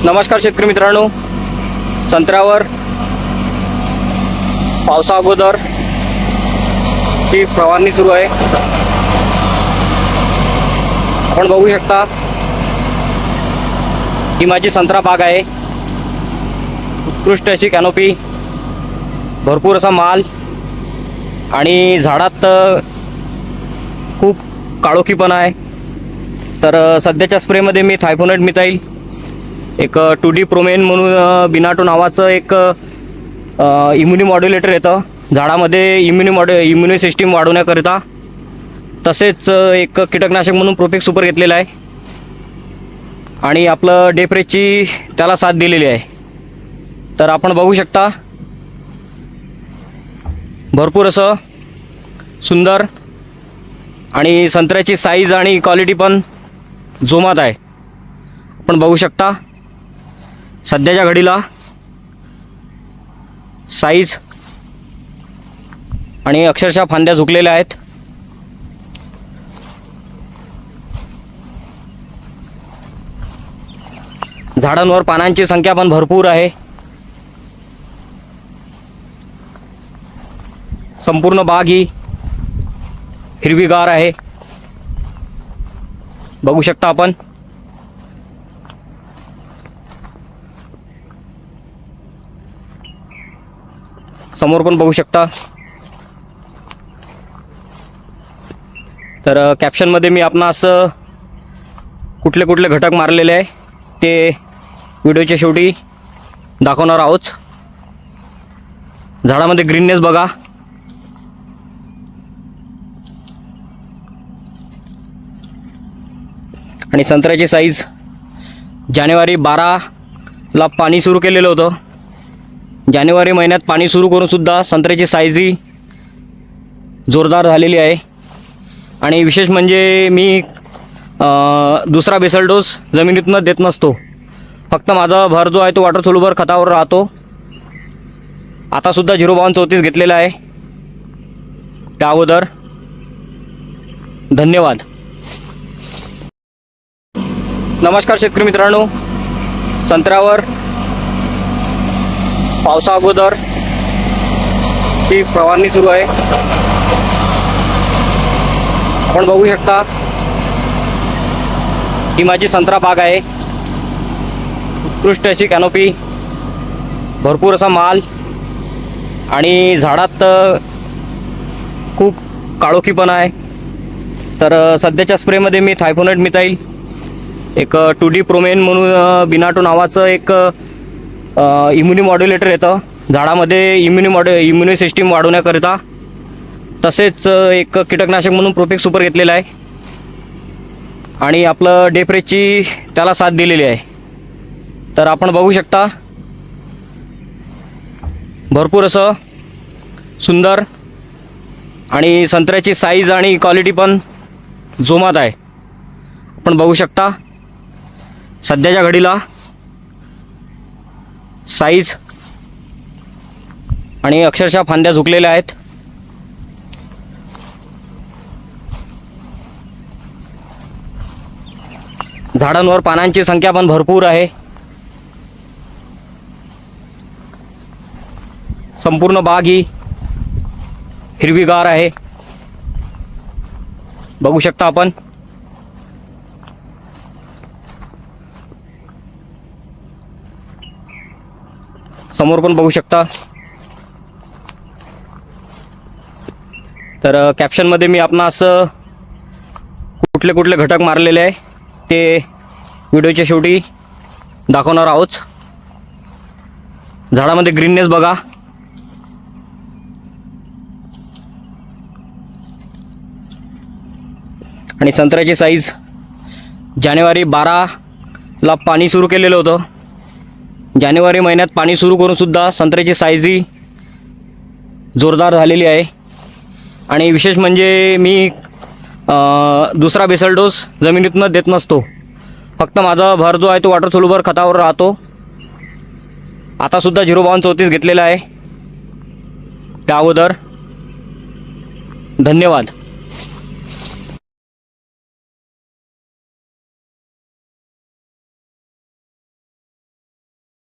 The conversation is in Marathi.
नमस्कार शेतकरी मित्रांनो, संत्र्यावर पावसा अगोदर ची फवारणी सुरू आहे. आपण बघू शकता ही माझी संत्रा बाग आहे. उत्कृष्ट अशी कॅनोपी, भरपूर असा माल आणि झाडात खूप काळोखीपणा आहे. तर सध्याच्या स्प्रेमध्ये मी थायफोनेट मिथाईल, एक 2D प्रोमेन म्हणून बिनाटो नावाचं एक इम्युनी मॉड्युलेटर येतं झाडामध्ये इम्युनी सिस्टीम वाढवण्याकरिता. तसेच एक कीटकनाशक म्हणून प्रोफेक्स सुपर घेतलेला आहे आणि आपलं डेप्रेची त्याला साथ दिलेली आहे. तर आपण बघू शकता भरपूर असं सुंदर आणि संत्र्याची साईज आणि क्वालिटी पण जोमात आहे. आपण बघू शकता सध्याच्या घडीला साईज आणि अक्षरशः फांद्या झुकलेल्या आहेत. झाडांवर पानांची संख्या पण भरपूर आहे. संपूर्ण बाग ही हिरवीगार आहे. बघू शकता आपण. समोर पण बघू शकता. तर कॅप्शनमध्ये मी आपणास कुठले कुठले घटक मारलेले आहे ते व्हिडिओच्या शेवटी दाखवणार आहोत. झाडामध्ये ग्रीननेस बघा. आणि संत्र्याची साईज जानेवारी 12ला पाणी सुरू केलेलं होतं. जानेवारी महिन्यात पाणी सुरू करूनसुद्धा संत्र्याची साईज ही जोरदार झालेली आहे. आणि विशेष म्हणजे मी दुसरा बेसल डोस जमिनीतून देत नसतो. फक्त माझा भर जो आहे तो वॉटर सोल्युबल खतावर राहतो. आतासुद्धा 05234 घेतलेला आहे त्या अगोदर. धन्यवाद. नमस्कार शेतकरी मित्रांनो, संत्र्यावर पावसा अगोदर ची फवारणी सुरू आहे. आपण बघू शकता ही माझी संत्रा बाग आहे. उत्कृष्ट अशी कॅनोपी, भरपूर असा माल आणि झाडात खूप काळोखीपणा आहे. तर सध्याच्या स्प्रेमध्ये मी थायफोनेट मिथाईल, एक 2D प्रोमेन म्हणून बिनाटो नावाचं एक इम्युनी मॉड्युलेटर येतं झाडामध्ये इम्युनी सिस्टीम वाढवण्याकरिता. तसेच एक कीटकनाशक म्हणून प्रोफेक्स सुपर घेतलेला आहे आणि आपलं डेप्रेची त्याला साथ दिलेली आहे. तर आपण बघू शकता भरपूर असं सुंदर आणि संत्र्याची साईज आणि क्वालिटी पण जोमात आहे. आपण बघू शकता सध्याच्या घडीला साईज आणि अक्षरशः फांद्या झुकलेल्या आहेत. झाडांवर पानांची संख्या पण भरपूर आहे. संपूर्ण बाग ही हिरवीगार आहे. बघू शकता आपण. समोर पण बघू शकता. तर कॅप्शनमध्ये मी आपणास कुठले कुठले घटक मारलेले आहे ते व्हिडिओच्या शेवटी दाखवणार आहोत. झाडामध्ये ग्रीननेस बघा. आणि संत्र्याची साईज जानेवारी 12ला पाणी सुरू केलेलं होतं. जानेवारी महिन्यात पाणी सुरू करूनसुद्धा संत्र्याची साईज ही जोरदार झालेली आहे. आणि विशेष म्हणजे मी दुसरा बेसल डोस जमिनीतून देत नसतो. फक्त माझा भर जो आहे तो वॉटर सोल्युबल खतावर राहतो. आतासुद्धा 05234 घेतलेला आहे त्या अगोदर. धन्यवाद.